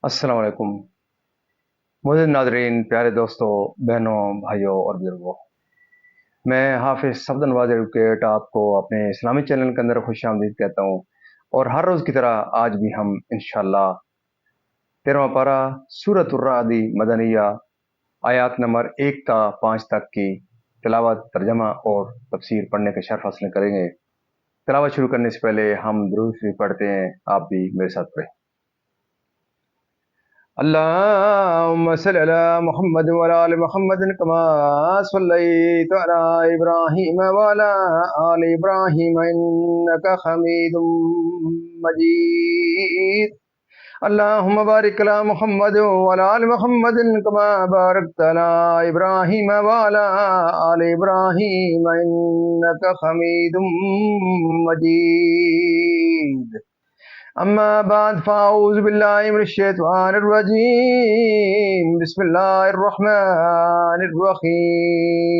السلام علیکم معزز ناظرین، پیارے دوستوں، بہنوں، بھائیوں اور بزرگوں، میں حافظ صفدر نواز ایڈوکیٹ آپ کو اپنے اسلامی چینل کے اندر خوش آمدید کہتا ہوں۔ اور ہر روز کی طرح آج بھی ہم انشاءاللہ 13واں پارہ سورۃ الرعد مدنیہ آیات نمبر 1 تا 5 تک کی تلاوت، ترجمہ اور تفسیر پڑھنے کا شرف حاصل کریں گے۔ تلاوت شروع کرنے سے پہلے ہم درود شریف پڑھتے ہیں، آپ بھی میرے ساتھ پڑھیں۔ اللهم صل على محمد وعلى آل محمد كما صليت على إبراهيم وعلى آل إبراهيم إنك حميد مجيد. اللهم بارك على محمد وعلى آل محمد كما باركت على إبراهيم وعلى آل إبراهيم إنك حميد مجيد. أما بعد فأعوذ بالله من الشيطان الرجيم. بسم الله الرحمن الرحيم.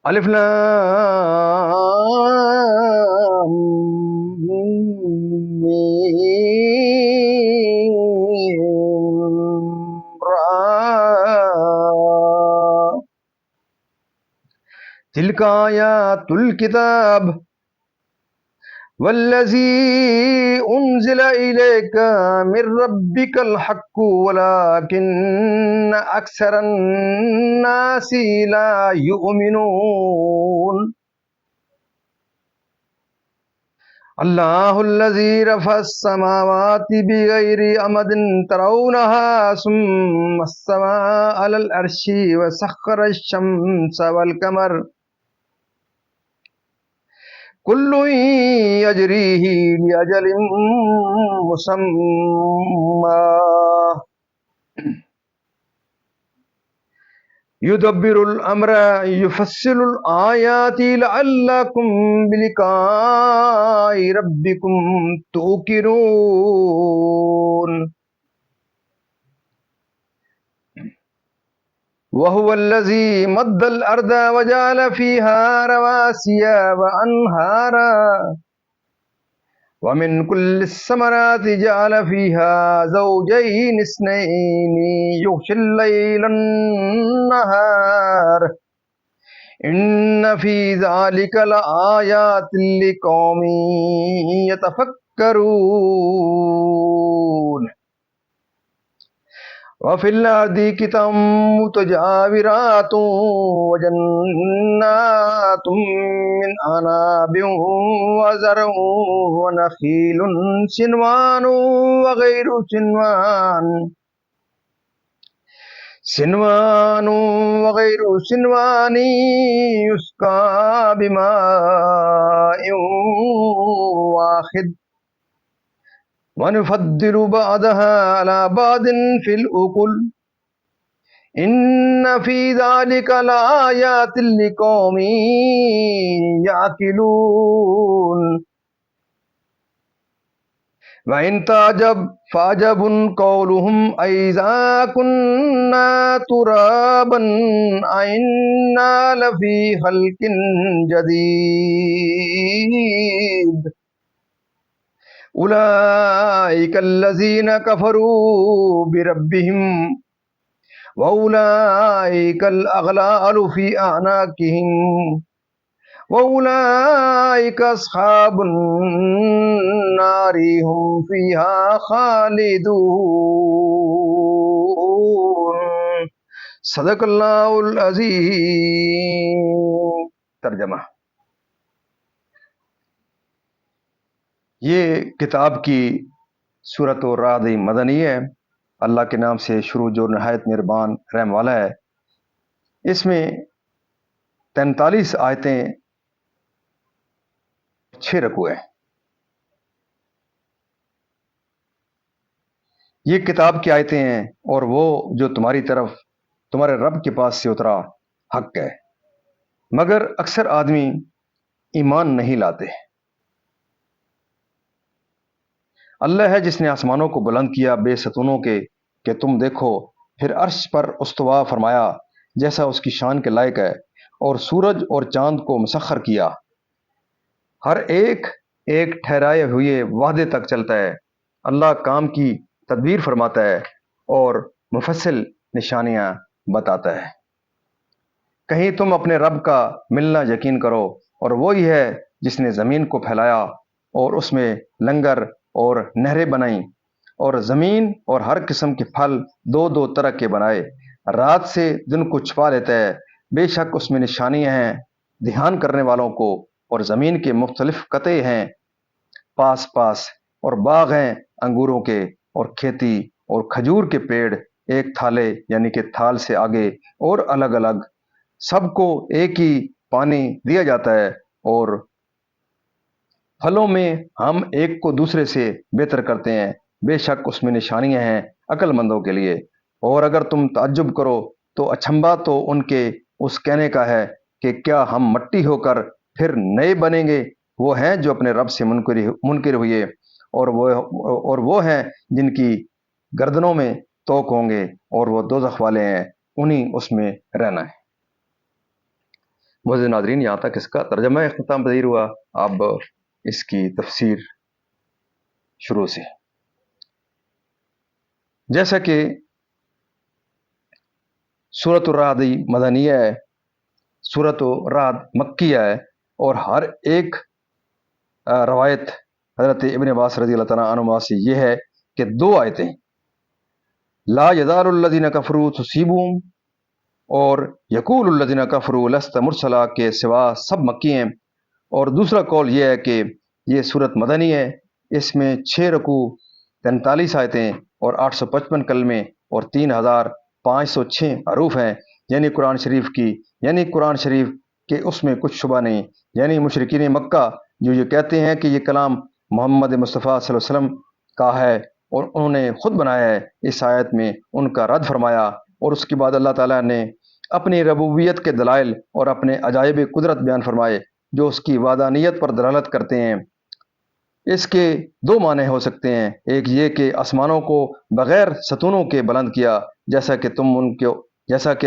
ألف لام ميم را. تلك آيات الكتاب والذي أنزل إليك من ربك الحق ولكن أكثر الناس لا يؤمنون. الله الذي رفع السماوات بغير عمد ترونها ثم استوى على العرش وسخر الشمس والقمر كل يجري لأجل مسمى يدبر الأمر يفصل الآيات لعلكم بلقاء ربكم توقنون. وهو الذي مد الأرض وجعل فيها رواسي وأنهارا ومن كل الثمرات جعل فيها زوجين اثنين يغشي الليل النهار إن في ذلك لآيات لقوم يتفكرون. وفي الأرض قطع متجاورات وجنات من أعناب وزرع ونخيل سنوان وغير سنوان يسقى بماء واحد ونفضل بعضها على بعض في الأكل إن في ذلك لآيات لقوم يعقلون. وإن تعجب فعجب قولهم أإذا كنا ترابا أإنا لفي خلق جديد. أولئك الذين كفروا بربهم وأولئك الأغلال في أعناقهم وأولئك أصحاب النار هم فيها خالدون. صدق اللہ العظیم. ترجمہ: یہ کتاب کی سورۃ الرعد مدنی ہے۔ اللہ کے نام سے شروع جو نہایت مہربان رحم والا ہے۔ اس میں 43 آیتیں 6 رکوع ہیں۔ یہ کتاب کی آیتیں ہیں اور وہ جو تمہاری طرف تمہارے رب کے پاس سے اترا حق ہے، مگر اکثر آدمی ایمان نہیں لاتے۔ اللہ ہے جس نے آسمانوں کو بلند کیا بے ستونوں کے کہ تم دیکھو، پھر عرش پر استوا فرمایا جیسا اس کی شان کے لائق ہے، اور سورج اور چاند کو مسخر کیا، ہر ایک ایک ٹھہرائے ہوئے وعدے تک چلتا ہے۔ اللہ کام کی تدبیر فرماتا ہے اور مفصل نشانیاں بتاتا ہے۔ کہیں تم اپنے رب کا ملنا یقین کرو، اور وہی ہے جس نے زمین کو پھیلایا اور اس میں لنگر اور نہریں بنائیں، اور زمین اور ہر قسم کے پھل دو دو طرح کے بنائے، رات سے دن کو چھپا لیتا ہے۔ بے شک اس میں نشانیاں ہیں دھیان کرنے والوں کو، اور زمین کے مختلف قطعے ہیں پاس پاس، اور باغ ہیں انگوروں کے، اور کھیتی اور کھجور کے پیڑ ایک تھالے یعنی کہ تھال سے آگے اور الگ الگ، سب کو ایک ہی پانی دیا جاتا ہے، اور پھلوں میں ہم ایک کو دوسرے سے بہتر کرتے ہیں۔ بے شک اس میں نشانیاں ہیں عقل مندوں کے لیے۔ اور اگر تم تعجب کرو تو اچنبھا تو ان کے اس کہنے کا ہے کہ کیا ہم مٹی ہو کر پھر نئے بنیں گے؟ وہ ہیں جو اپنے رب سے منکر ہوئے، اور وہ ہیں جن کی گردنوں میں توق ہوں گے، اور وہ دوزخ والے ہیں، انہیں اس میں رہنا ہے۔ معزز ناظرین، یہاں تک اس کا ترجمہ اختتام پذیر ہوا۔ اب اس کی تفسیر شروع سے۔ جیسا کہ سورۃ الرعد مدنیہ ہے، سورۃ الرعد مکیہ ہے، اور ہر ایک روایت حضرت ابن عباس رضی اللہ تعالیٰ عنہما سے یہ ہے کہ دو آیتیں لا یزال الذین کفروا تصیبہم اور یقول الذین کفروا لست مرسلا کے سوا سب مکی ہیں، اور دوسرا قول یہ ہے کہ یہ صورت مدنی ہے، اس میں 6 رکوع 43 آیتیں اور 855 کلمے اور 3506 حروف ہیں، یعنی قرآن شریف کے اس میں کچھ شبہ نہیں۔ یعنی مشرکین مکہ جو یہ کہتے ہیں کہ یہ کلام محمد مصطفیٰ صلی اللہ علیہ وسلم کا ہے اور انہوں نے خود بنایا ہے، اس آیت میں ان کا رد فرمایا، اور اس کے بعد اللہ تعالیٰ نے اپنی ربوبیت کے دلائل اور اپنے عجائب قدرت بیان فرمائے جو اس کی وحدانیت پر دلالت کرتے ہیں۔ اس کے 2 معنی ہو سکتے ہیں، ایک یہ کہ آسمانوں کو بغیر ستونوں کے بلند کیا جیسا کہ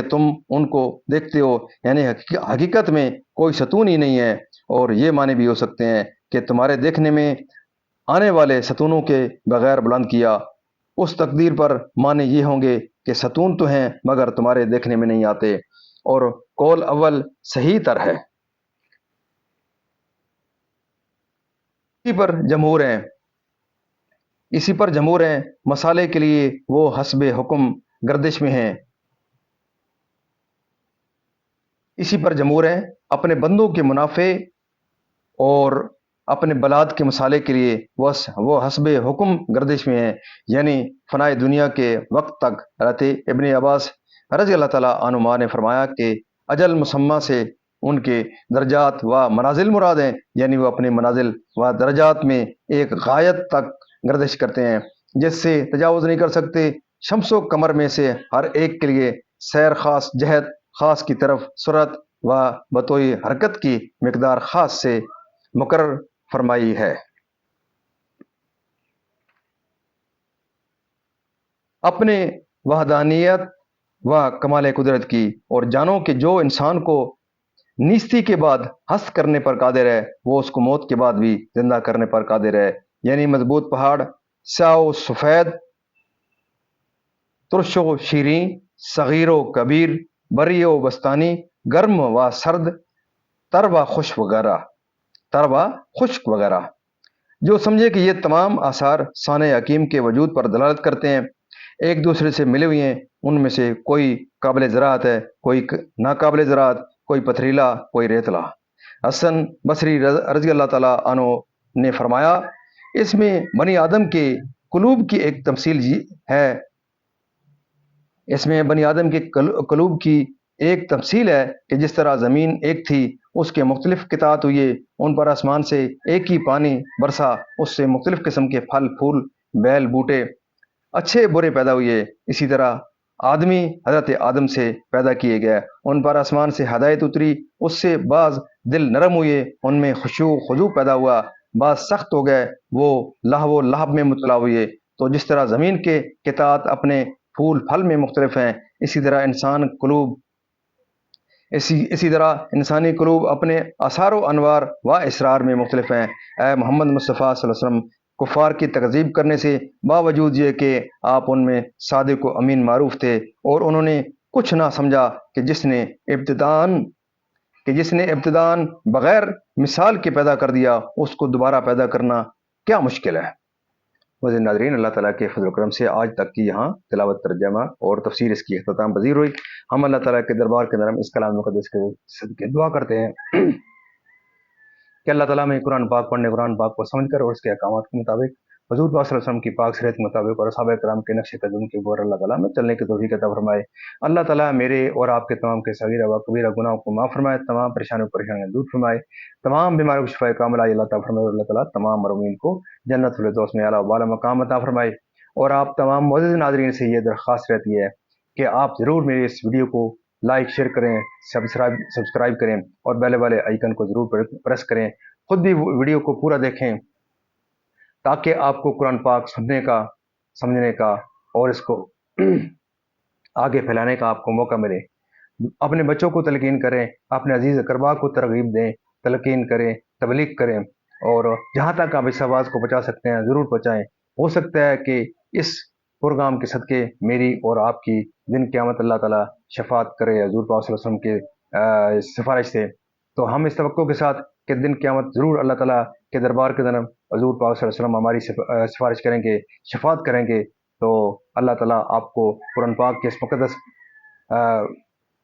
تم ان کو دیکھتے ہو، یعنی حقیقت میں کوئی ستون ہی نہیں ہے، اور یہ معنی بھی ہو سکتے ہیں کہ تمہارے دیکھنے میں آنے والے ستونوں کے بغیر بلند کیا۔ اس تقدیر پر معنی یہ ہوں گے کہ ستون تو ہیں مگر تمہارے دیکھنے میں نہیں آتے، اور قول اول صحیح تر ہے۔ اسی پر جمہور ہیں، مسالے کے لیے وہ حسب حکم گردش میں ہیں۔ اسی پر جمہور ہیں، اپنے بندوں کے منافع اور اپنے بلاد کے مسالے کے لیے وہ حسب حکم گردش میں ہیں، یعنی فنائے دنیا کے وقت تک۔ حضرت ابن عباس رضی اللہ تعالیٰ عنہما نے فرمایا کہ اجل مسمہ سے ان کے درجات و منازل مراد ہیں، یعنی وہ اپنے منازل و درجات میں ایک غایت تک گردش کرتے ہیں جس سے تجاوز نہیں کر سکتے۔ شمس و قمر میں سے ہر ایک کے لیے سیر خاص جہت خاص کی طرف سرعت و بطوئی حرکت کی مقدار خاص سے مقرر فرمائی ہے۔ اپنے وحدانیت و کمال قدرت کی، اور جانو کہ جو انسان کو نیستی کے بعد ہست کرنے پر قادر ہے وہ اس کو موت کے بعد بھی زندہ کرنے پر قادر ہے۔ یعنی مضبوط پہاڑ، سیاہ و سفید، ترش و شیریں، صغیر و کبیر، بری و بستانی، گرم و سرد، تر و خشک وغیرہ، جو سمجھے کہ یہ تمام آثار صانع حکیم کے وجود پر دلالت کرتے ہیں، ایک دوسرے سے ملے ہوئے ہیں، ان میں سے کوئی قابل زراعت ہے، کوئی ناقابل زراعت، کوئی پتھریلا، کوئی ریتلا۔ حسن بصری رضی اللہ تعالیٰ عنہ نے فرمایا، اس میں بنی آدم کے قلوب کی ایک تمثیل ہے کہ جس طرح زمین ایک تھی، اس کے مختلف قطعات ہوئے، ان پر آسمان سے ایک ہی پانی برسا، اس سے مختلف قسم کے پھل پھول بیل بوٹے اچھے برے پیدا ہوئے، اسی طرح آدمی حضرت آدم سے پیدا کیے گئے، ان پر آسمان سے ہدایت اتری، اس سے بعض دل نرم ہوئے، ان میں خشوع خضوع پیدا ہوا، بعض سخت ہو گئے، وہ لہو و لہب میں مبتلا ہوئے۔ تو جس طرح زمین کے قطعات اپنے پھول پھل میں مختلف ہیں، اسی طرح انسان قلوب اسی طرح انسانی قلوب اپنے آثار و انوار و اسرار میں مختلف ہیں۔ اے محمد مصطفیٰ صلی اللہ علیہ وسلم، کفار کی تکذیب کرنے سے باوجود یہ کہ آپ ان میں صادق و امین معروف تھے، اور انہوں نے کچھ نہ سمجھا کہ جس نے ابتداً بغیر مثال کے پیدا کر دیا، اس کو دوبارہ پیدا کرنا کیا مشکل ہے۔ مزید ناظرین، اللہ تعالیٰ کے فضل و کرم سے آج تک کی یہاں تلاوت، ترجمہ اور تفسیر اس کی اختتام پذیر ہوئی۔ ہم اللہ تعالیٰ کے دربار کے اندر اس کلام مقدس کے صدقے دعا کرتے ہیں کہ اللہ تعالیٰ میں قرآن پاک پڑھنے، قرآن پاک کو سمجھ کر اور اس کے احکامات کے مطابق حضور پاک صلی اللہ علیہ وسلم کی پاک سیرت کے مطابق اور صحابہ کرام کے نقش قدم کے اوپر اللہ تعالیٰ میں چلنے کی توفیق عطا فرمائے۔ اللہ تعالیٰ میرے اور آپ کے تمام کے صغیرہ و کبیرہ گناہوں کو معاف فرمائے، تمام پریشانیاں دور فرمائے، تمام بیماریوں کو شفائے کاملہ اللہ تعالیٰ فرمائے، اور اللہ تعالیٰ تمام مرحومین کو جنت الفردوس میں اعلیٰ و بالا مقام عطا فرمائے۔ اور آپ تمام معزز ناظرین سے یہ درخواست رہتی ہے کہ آپ ضرور میرے اس ویڈیو کو لائک، شیئر کریں، سبسکرائب کریں، اور بیل والے آئیکن کو ضرور پریس کریں۔ خود بھی ویڈیو کو پورا دیکھیں تاکہ آپ کو قرآن پاک سننے کا، سمجھنے کا اور اس کو آگے پھیلانے کا آپ کو موقع ملے۔ اپنے بچوں کو تلقین کریں، اپنے عزیز اقربا کو ترغیب دیں، تلقین کریں، تبلیغ کریں، اور جہاں تک آپ اس آواز کو پہنچا سکتے ہیں ضرور پہنچائیں۔ ہو سکتا ہے کہ اس پروگرام کے صدقے میری اور آپ کی دن قیامت اللہ تعالیٰ شفاعت کرے حضور پاک صلی اللہ علیہ وسلم کے سفارش سے۔ تو ہم اس توقع کے ساتھ کہ دن قیامت ضرور اللہ تعالیٰ کے دربار کے دن حضور پاک صلی اللہ علیہ وسلم ہماری سفارش کریں گے، شفاعت کریں گے، تو اللہ تعالیٰ آپ کو قرآن پاک کے اس مقدس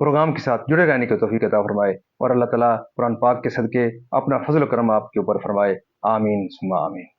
پروگرام کے ساتھ جڑے رہنے کی توفیق عطا فرمائے، اور اللہ تعالیٰ قرآن پاک کے صدقے اپنا فضل و کرم آپ کے اوپر فرمائے۔ آمین ثم آمین۔